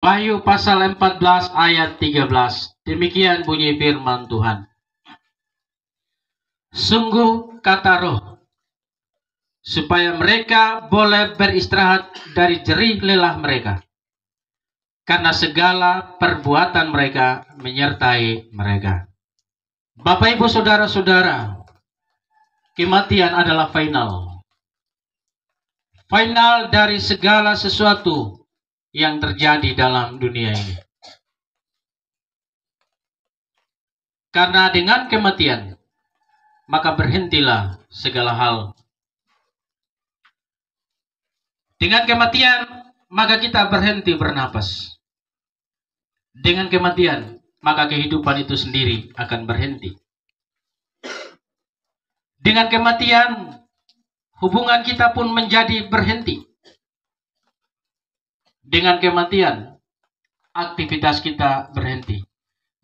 Wahyu pasal 14 ayat 13. Demikian bunyi firman Tuhan. Sungguh kata Roh, supaya mereka boleh beristirahat dari jerih lelah mereka, karena segala perbuatan mereka menyertai mereka. Bapak, Ibu, Saudara-saudara, kematian adalah final. Final dari segala sesuatu yang terjadi dalam dunia ini. Karena dengan kematian, maka berhentilah segala hal. Dengan kematian, maka kita berhenti bernapas. Dengan kematian, maka kehidupan itu sendiri akan berhenti. Dengan kematian, hubungan kita pun menjadi berhenti. Dengan kematian, aktivitas kita berhenti.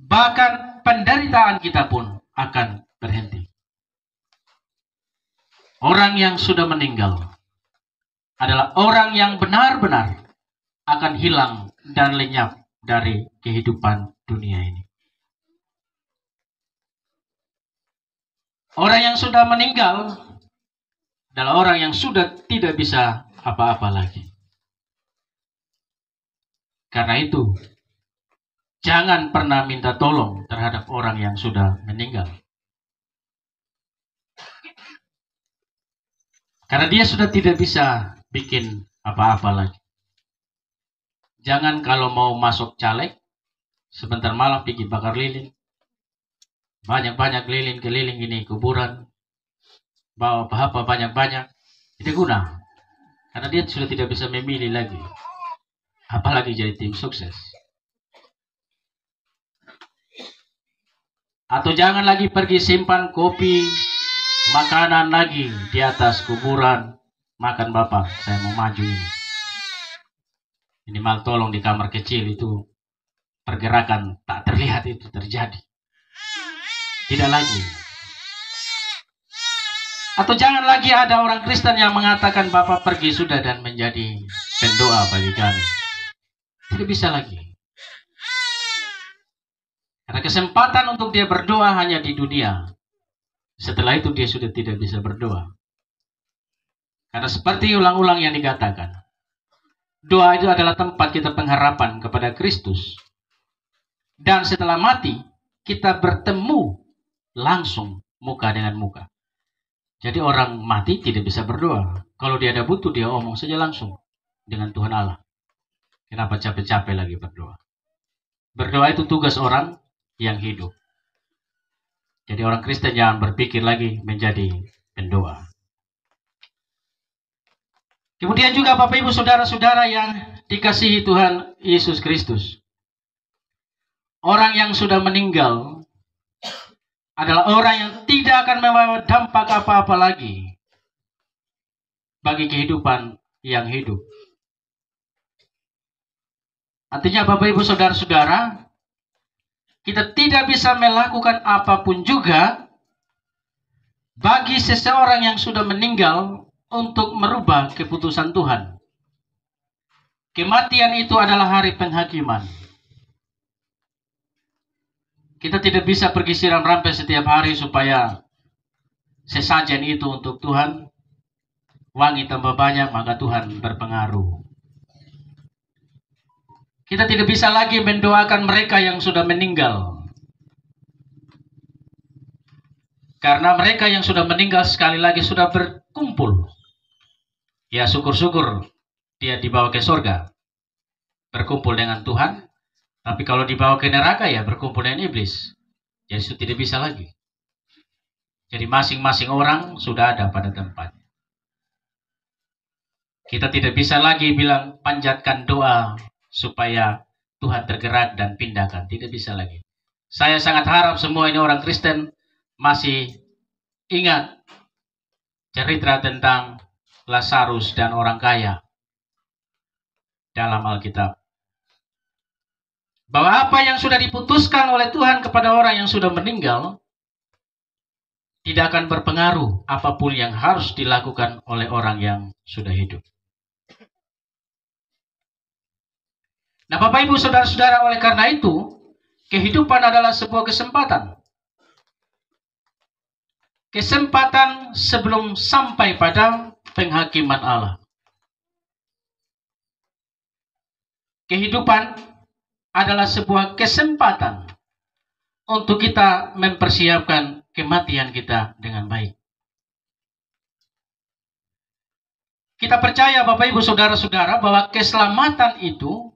Bahkan penderitaan kita pun akan berhenti. Orang yang sudah meninggal adalah orang yang benar-benar akan hilang dan lenyap dari kehidupan dunia ini. Orang yang sudah meninggal adalah orang yang sudah tidak bisa apa-apa lagi. Karena itu, jangan pernah minta tolong terhadap orang yang sudah meninggal. Karena dia sudah tidak bisa bikin apa-apa lagi. Jangan kalau mau masuk caleg, sebentar malam pergi bakar lilin. Banyak-banyak lilin keliling ini kuburan. Bawa apa-apa banyak-banyak. Tidak guna. Karena dia sudah tidak bisa memilih lagi. Apalagi jadi tim sukses. Atau jangan lagi pergi simpan kopi, makanan lagi di atas kuburan. Makan Bapak, saya mau maju ini. Minimal tolong di kamar kecil itu pergerakan tak terlihat itu terjadi. Tidak lagi. Atau jangan lagi ada orang Kristen yang mengatakan Bapak pergi sudah dan menjadi pendoa bagi kami. Tidak bisa lagi. Karena kesempatan untuk dia berdoa hanya di dunia. Setelah itu dia sudah tidak bisa berdoa. Karena seperti ulang-ulang yang dikatakan, doa itu adalah tempat kita pengharapan kepada Kristus. Dan setelah mati, kita bertemu langsung muka dengan muka. Jadi orang mati tidak bisa berdoa. Kalau dia ada butuh, dia omong saja langsung dengan Tuhan Allah. Kenapa capek-capek lagi berdoa? Berdoa itu tugas orang yang hidup. Jadi orang Kristen jangan berpikir lagi menjadi pendoa. Kemudian juga Bapak Ibu Saudara-saudara yang dikasihi Tuhan Yesus Kristus. Orang yang sudah meninggal adalah orang yang tidak akan membawa dampak apa-apa lagi bagi kehidupan yang hidup. Artinya Bapak Ibu Saudara-saudara, kita tidak bisa melakukan apapun juga bagi seseorang yang sudah meninggal untuk merubah keputusan Tuhan. Kematian itu adalah hari penghakiman. Kita tidak bisa pergi siram rampe setiap hari supaya sesajen itu untuk Tuhan. Wangi tambah banyak, maka Tuhan berpengaruh. Kita tidak bisa lagi mendoakan mereka yang sudah meninggal. Karena mereka yang sudah meninggal sekali lagi sudah berkumpul. Ya syukur-syukur dia dibawa ke surga. Berkumpul dengan Tuhan. Tapi kalau dibawa ke neraka ya berkumpul dengan iblis. Jadi sudah tidak bisa lagi. Jadi masing-masing orang sudah ada pada tempatnya. Kita tidak bisa lagi bilang panjatkan doa supaya Tuhan tergerak dan pindahkan. Tidak bisa lagi. Saya sangat harap semua ini orang Kristen masih ingat cerita tentang Lazarus dan orang kaya dalam Alkitab. Bahwa apa yang sudah diputuskan oleh Tuhan kepada orang yang sudah meninggal tidak akan berpengaruh apapun yang harus dilakukan oleh orang yang sudah hidup. Nah, Bapak Ibu Saudara-saudara, oleh karena itu, kehidupan adalah sebuah kesempatan. Kesempatan sebelum sampai pada penghakiman Allah. Kehidupan adalah sebuah kesempatan untuk kita mempersiapkan kematian kita dengan baik. Kita percaya Bapak Ibu Saudara-saudara bahwa keselamatan itu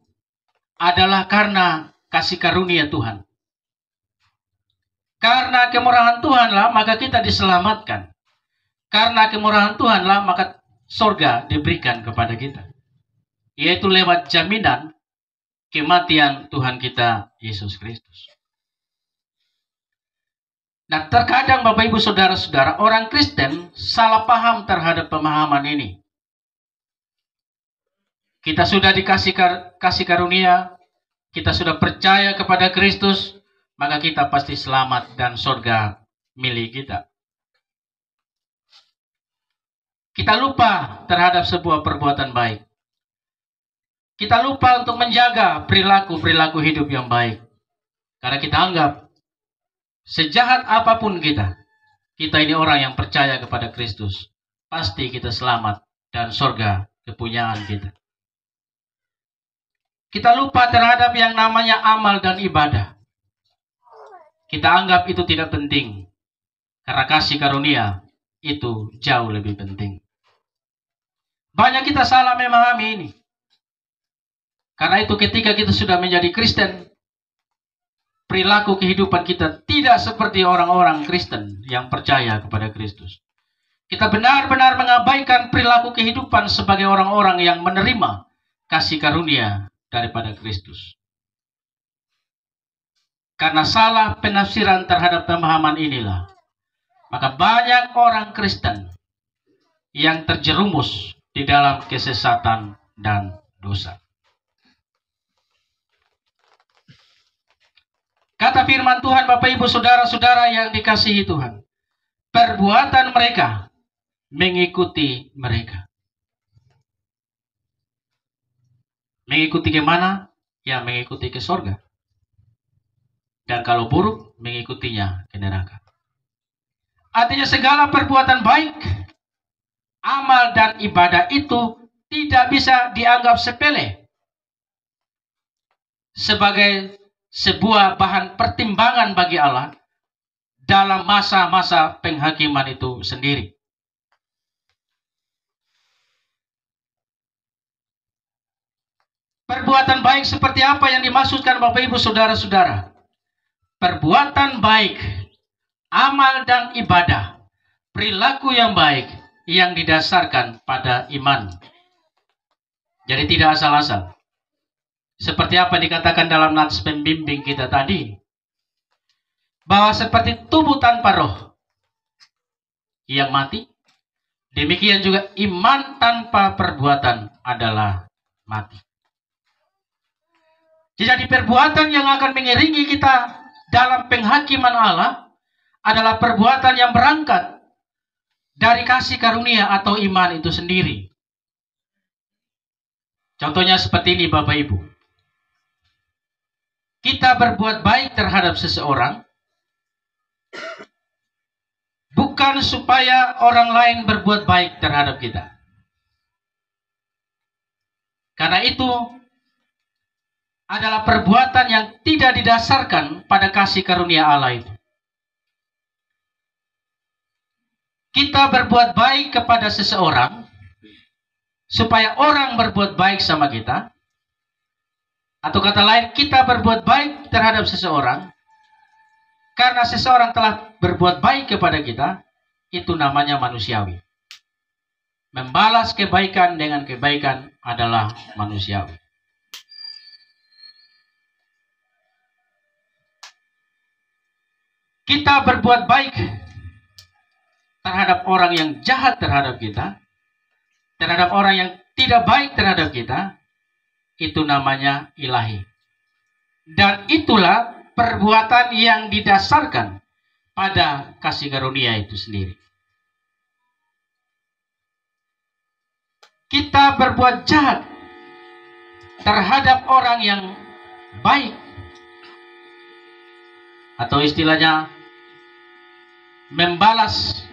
adalah karena kasih karunia Tuhan. Karena kemurahan Tuhanlah maka kita diselamatkan. Karena kemurahan Tuhanlah maka surga diberikan kepada kita. Yaitu lewat jaminan kematian Tuhan kita Yesus Kristus. Nah, terkadang Bapak Ibu Saudara-saudara, orang Kristen salah paham terhadap pemahaman ini. Kita sudah dikasih kasih karunia, kita sudah percaya kepada Kristus, maka kita pasti selamat dan surga milik kita. Kita lupa terhadap sebuah perbuatan baik. Kita lupa untuk menjaga perilaku hidup yang baik. Karena kita anggap, sejahat apapun kita ini orang yang percaya kepada Kristus. Pasti kita selamat dan surga kepunyaan kita. Kita lupa terhadap yang namanya amal dan ibadah. Kita anggap itu tidak penting. Karena kasih karunia itu jauh lebih penting. Banyak kita salah memahami ini. Karena itu ketika kita sudah menjadi Kristen, perilaku kehidupan kita tidak seperti orang-orang Kristen yang percaya kepada Kristus. Kita benar-benar mengabaikan perilaku kehidupan sebagai orang-orang yang menerima kasih karunia daripada Kristus. Karena salah penafsiran terhadap pemahaman inilah, maka banyak orang Kristen yang terjerumus di dalam kesesatan dan dosa. Kata firman Tuhan, Bapak Ibu Saudara-saudara yang dikasihi Tuhan, perbuatan mereka mengikuti mereka. Mengikuti ke mana? Ya, mengikuti ke surga. Dan kalau buruk, mengikutinya ke neraka. Artinya segala perbuatan baik, amal dan ibadah itu tidak bisa dianggap sepele sebagai sebuah bahan pertimbangan bagi Allah dalam masa-masa penghakiman itu sendiri. Perbuatan baik seperti apa yang dimaksudkan Bapak Ibu Saudara-saudara? Perbuatan baik, amal dan ibadah, perilaku yang baik yang didasarkan pada iman. Jadi tidak asal-asal. Seperti apa dikatakan dalam nats pembimbing kita tadi, bahwa seperti tubuh tanpa roh yang mati, demikian juga iman tanpa perbuatan adalah mati. Jadi perbuatan yang akan mengiringi kita dalam penghakiman Allah adalah perbuatan yang berangkat dari kasih karunia atau iman itu sendiri. Contohnya seperti ini Bapak Ibu. Kita berbuat baik terhadap seseorang bukan supaya orang lain berbuat baik terhadap kita. Karena itu adalah perbuatan yang tidak didasarkan pada kasih karunia Allah itu. Kita berbuat baik kepada seseorang supaya orang berbuat baik sama kita. Atau kata lain, kita berbuat baik terhadap seseorang karena seseorang telah berbuat baik kepada kita. Itu namanya manusiawi. Membalas kebaikan dengan kebaikan adalah manusiawi. Kita berbuat baik terhadap orang yang jahat terhadap kita, terhadap orang yang tidak baik terhadap kita, itu namanya ilahi. Dan itulah perbuatan yang didasarkan pada kasih karunia itu sendiri. Kita berbuat jahat terhadap orang yang baik, atau istilahnya membalas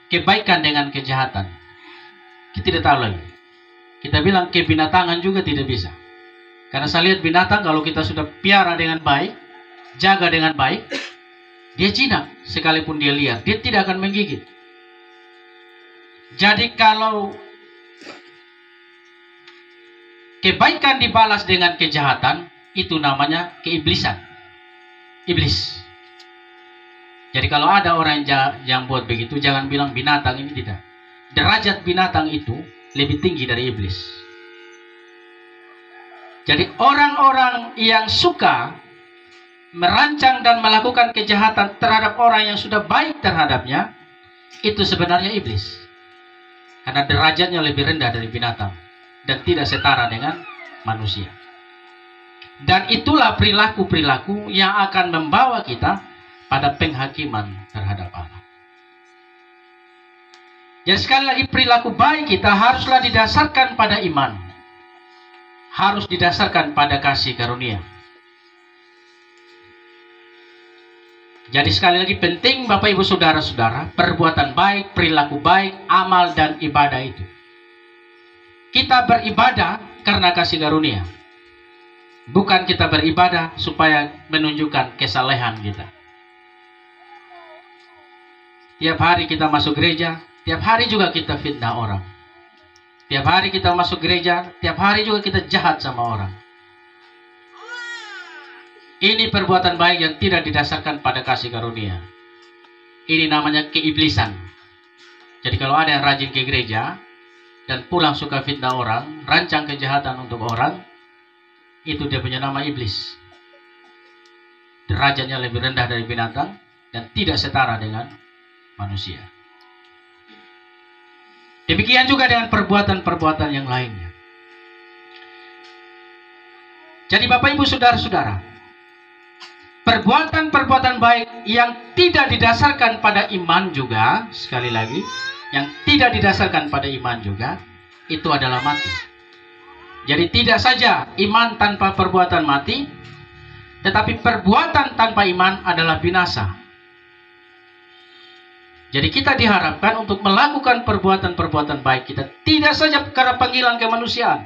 kebaikan dengan kejahatan. Kita tidak tahu lagi. Kita bilang kebinatangan juga tidak bisa. Karena saya lihat binatang kalau kita sudah piara dengan baik, jaga dengan baik, dia jinak sekalipun dia liar, dia tidak akan menggigit. Jadi kalau kebaikan dibalas dengan kejahatan, itu namanya keiblisan. Iblis. Jadi kalau ada orang yang buat begitu, jangan bilang binatang ini, tidak. Derajat binatang itu lebih tinggi dari iblis. Jadi orang-orang yang suka merancang dan melakukan kejahatan terhadap orang yang sudah baik terhadapnya, itu sebenarnya iblis. Karena derajatnya lebih rendah dari binatang dan tidak setara dengan manusia. Dan itulah perilaku-perilaku yang akan membawa kita pada penghakiman terhadap Allah. Jadi sekali lagi, perilaku baik kita haruslah didasarkan pada iman. Harus didasarkan pada kasih karunia. Jadi sekali lagi penting Bapak Ibu Saudara-saudara, perbuatan baik, perilaku baik, amal dan ibadah itu. Kita beribadah karena kasih karunia. Bukan kita beribadah supaya menunjukkan kesalehan kita. Tiap hari kita masuk gereja, tiap hari juga kita fitnah orang. Tiap hari kita masuk gereja, tiap hari juga kita jahat sama orang. Ini perbuatan baik yang tidak didasarkan pada kasih karunia. Ini namanya keiblisan. Jadi kalau ada yang rajin ke gereja dan pulang suka fitnah orang, rancang kejahatan untuk orang, itu dia punya nama iblis. Derajatnya lebih rendah dari binatang dan tidak setara dengan manusia. Demikian juga dengan perbuatan-perbuatan yang lainnya. Jadi Bapak Ibu Saudara-saudara, perbuatan-perbuatan baik yang tidak didasarkan pada iman juga, sekali lagi, yang tidak didasarkan pada iman juga, itu adalah mati. Jadi tidak saja iman tanpa perbuatan mati, tetapi perbuatan tanpa iman adalah binasa. Jadi kita diharapkan untuk melakukan perbuatan-perbuatan baik kita, tidak saja karena panggilan kemanusiaan.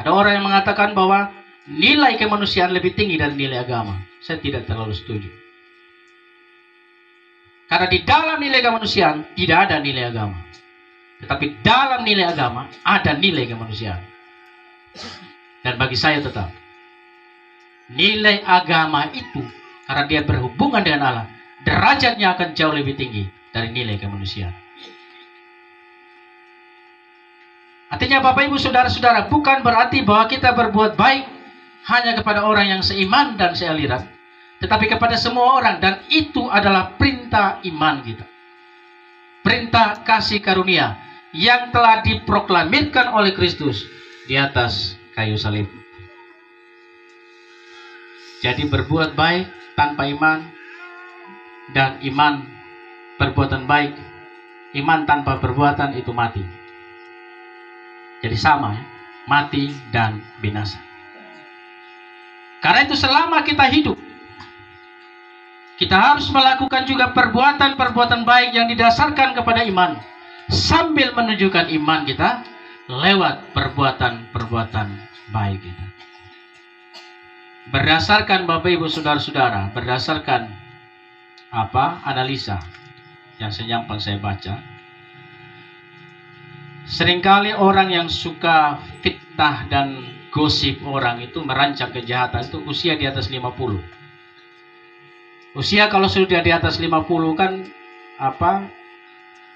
Ada orang yang mengatakan bahwa nilai kemanusiaan lebih tinggi dari nilai agama. Saya tidak terlalu setuju. Karena di dalam nilai kemanusiaan tidak ada nilai agama. Tetapi dalam nilai agama ada nilai kemanusiaan. Dan bagi saya tetap, nilai agama itu, karena dia berhubungan dengan Allah, derajatnya akan jauh lebih tinggi dari nilai kemanusiaan. Artinya Bapak Ibu Saudara-saudara, bukan berarti bahwa kita berbuat baik hanya kepada orang yang seiman dan sealiran, tetapi kepada semua orang, dan itu adalah perintah iman kita. Perintah kasih karunia yang telah diproklamirkan oleh Kristus di atas kayu salib. Jadi berbuat baik tanpa iman, dan iman perbuatan baik, iman tanpa perbuatan itu mati. Jadi sama ya, mati dan binasa. Karena itu selama kita hidup, kita harus melakukan juga perbuatan-perbuatan baik yang didasarkan kepada iman, sambil menunjukkan iman kita lewat perbuatan-perbuatan baik kita. Berdasarkan Bapak Ibu Saudara-saudara, berdasarkan analisa yang senyampang saya baca, seringkali orang yang suka fitnah dan gosip orang itu, merancang kejahatan itu usia di atas 50. Usia kalau sudah di atas 50 kan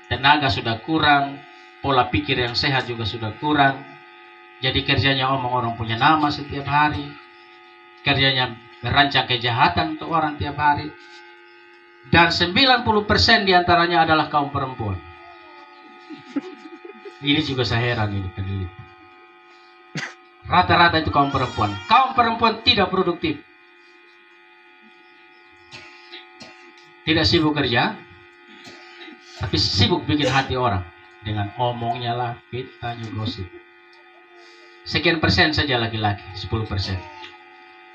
tenaga sudah kurang, pola pikir yang sehat juga sudah kurang. Jadi kerjanya omong orang punya nama setiap hari, kerjanya merancang kejahatan untuk orang tiap hari. Dan 90% diantaranya adalah kaum perempuan. Ini juga saya heran ini. Rata-rata itu kaum perempuan. Kaum perempuan tidak produktif. Tidak sibuk kerja, tapi sibuk bikin hati orang dengan omongnya lah, fitnahnya, gosip. sekian persen saja laki-laki, 10%.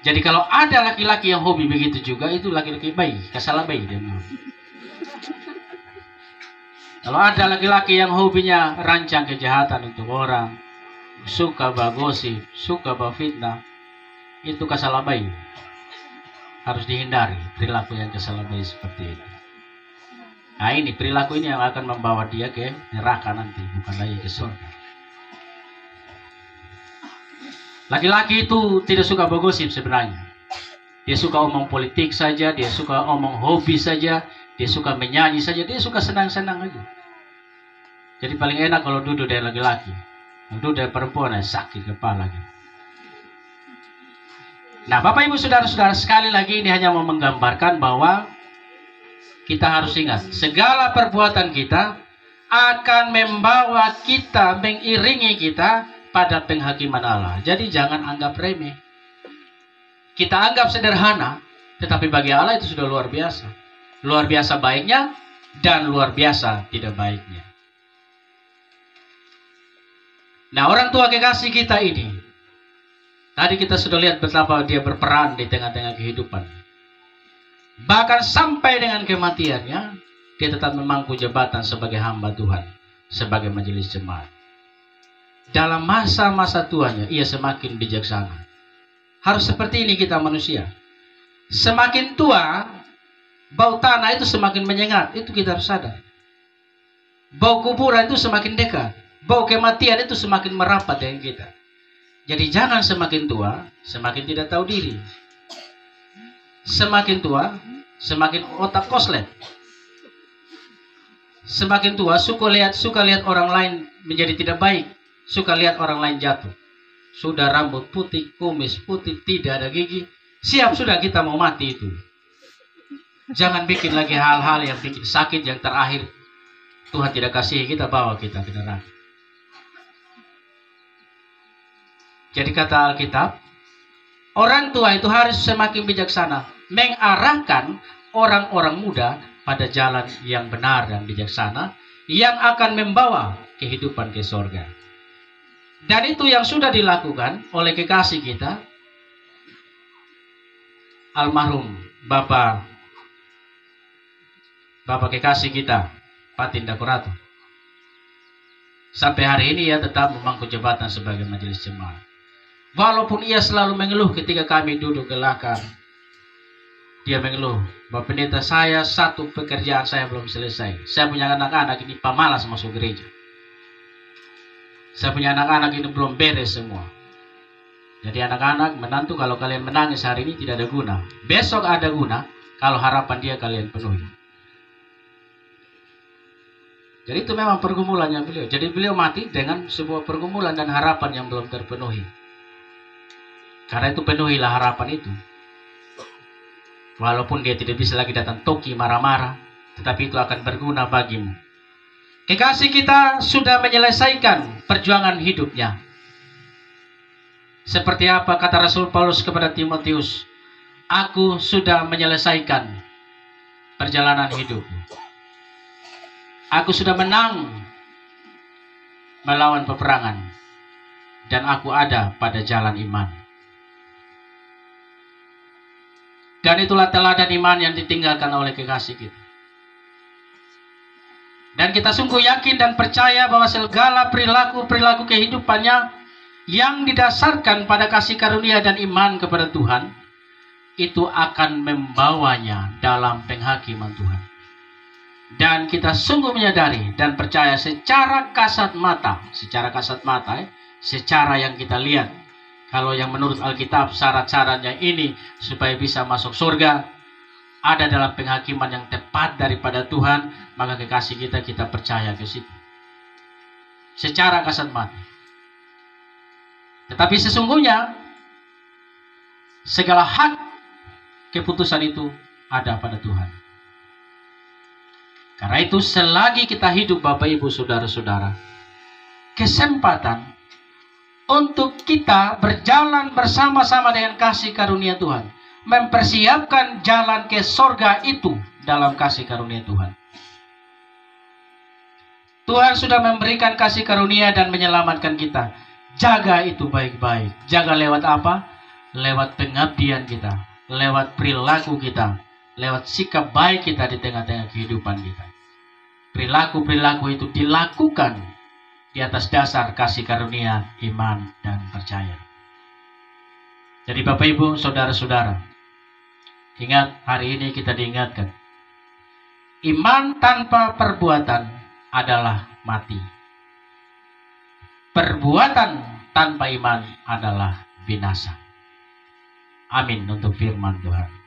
Jadi kalau ada laki-laki yang hobi begitu juga, itu laki-laki baik, kasalah baik dia. Kalau ada laki-laki yang hobinya rancang kejahatan untuk orang, suka bagosip, suka bafitnah, itu kasalah baik. Harus dihindari perilaku yang kasalah baik seperti itu. Nah ini perilaku ini yang akan membawa dia ke neraka nanti, bukan lagi ke surga. Laki-laki itu tidak suka bergosip sebenarnya. Dia suka omong politik saja, dia suka omong hobi saja, dia suka menyanyi saja, dia suka senang-senang aja. Jadi paling enak kalau duduk dari laki-laki. Duduk dari perempuan, sakit kepala. Nah Bapak Ibu Saudara-saudara, sekali lagi ini hanya mau menggambarkan bahwa kita harus ingat, segala perbuatan kita akan membawa kita, mengiringi kita pada penghakiman Allah. Jadi jangan anggap remeh. Kita anggap sederhana, tetapi bagi Allah itu sudah luar biasa. Luar biasa baiknya dan luar biasa tidak baiknya. Nah orang tua kekasih kita ini, tadi kita sudah lihat betapa dia berperan di tengah-tengah kehidupan. Bahkan sampai dengan kematiannya, dia tetap memangku jabatan sebagai hamba Tuhan, sebagai majelis jemaat. Dalam masa-masa tuanya, ia semakin bijaksana. Harus seperti ini kita manusia. Semakin tua, bau tanah itu semakin menyengat. Itu kita harus sadar. Bau kuburan itu semakin dekat. Bau kematian itu semakin merapat dengan kita. Jadi jangan semakin tua, semakin tidak tahu diri. Semakin tua, semakin otak koslet. Semakin tua, suka lihat orang lain menjadi tidak baik. Suka lihat orang lain jatuh. Sudah rambut putih, kumis putih, tidak ada gigi. Siap sudah kita mau mati itu. Jangan bikin lagi hal-hal yang bikin sakit yang terakhir. Tuhan tidak kasih kita, bawa kita ke neraka. Jadi kata Alkitab, orang tua itu harus semakin bijaksana, mengarahkan orang-orang muda pada jalan yang benar dan bijaksana, yang akan membawa kehidupan ke sorga. Dan itu yang sudah dilakukan oleh kekasih kita, almarhum Bapak kekasih kita, Pak Tindak Ratu. Sampai hari ini ia tetap memangku jabatan sebagai majelis jemaat. Walaupun ia selalu mengeluh ketika kami duduk ke belakang. Dia mengeluh, Bapak Pendeta, saya satu pekerjaan saya belum selesai. Saya punya anak-anak ini pemalas masuk gereja. Saya punya anak-anak ini belum beres semua. Jadi anak-anak, menantu, kalau kalian menangis hari ini tidak ada guna. Besok ada guna kalau harapan dia kalian penuhi. Jadi itu memang pergumulannya beliau. Jadi beliau mati dengan sebuah pergumulan dan harapan yang belum terpenuhi. Karena itu penuhilah harapan itu. Walaupun dia tidak bisa lagi datang toki marah-marah, tetapi itu akan berguna bagimu. Kekasih kita sudah menyelesaikan perjuangan hidupnya. Seperti apa kata Rasul Paulus kepada Timotius, aku sudah menyelesaikan perjalanan hidupmu. Aku sudah menang melawan peperangan, dan aku ada pada jalan iman. Dan itulah teladan iman yang ditinggalkan oleh kekasih kita. Dan kita sungguh yakin dan percaya bahwa segala perilaku kehidupannya yang didasarkan pada kasih karunia dan iman kepada Tuhan, itu akan membawanya dalam penghakiman Tuhan. Dan kita sungguh menyadari dan percaya secara kasat mata, secara yang kita lihat, kalau yang menurut Alkitab syarat-syaratnya ini supaya bisa masuk surga ada dalam penghakiman yang tepat daripada Tuhan, maka kekasih kita percaya ke situ. Secara kasat mata. Tetapi sesungguhnya segala hak keputusan itu ada pada Tuhan. Karena itu selagi kita hidup Bapak Ibu Saudara-saudara, kesempatan untuk kita berjalan bersama-sama dengan kasih karunia Tuhan, mempersiapkan jalan ke sorga itu dalam kasih karunia Tuhan. Tuhan sudah memberikan kasih karunia dan menyelamatkan kita. Jaga itu baik-baik. Jaga lewat apa? Lewat pengabdian kita, lewat perilaku kita, lewat sikap baik kita di tengah-tengah kehidupan kita. Perilaku-perilaku itu dilakukan di atas dasar kasih karunia, iman, dan percaya. Jadi Bapak Ibu, saudara-saudara, ingat, hari ini kita diingatkan, iman tanpa perbuatan adalah mati. Perbuatan tanpa iman adalah binasa. Amin untuk firman Tuhan.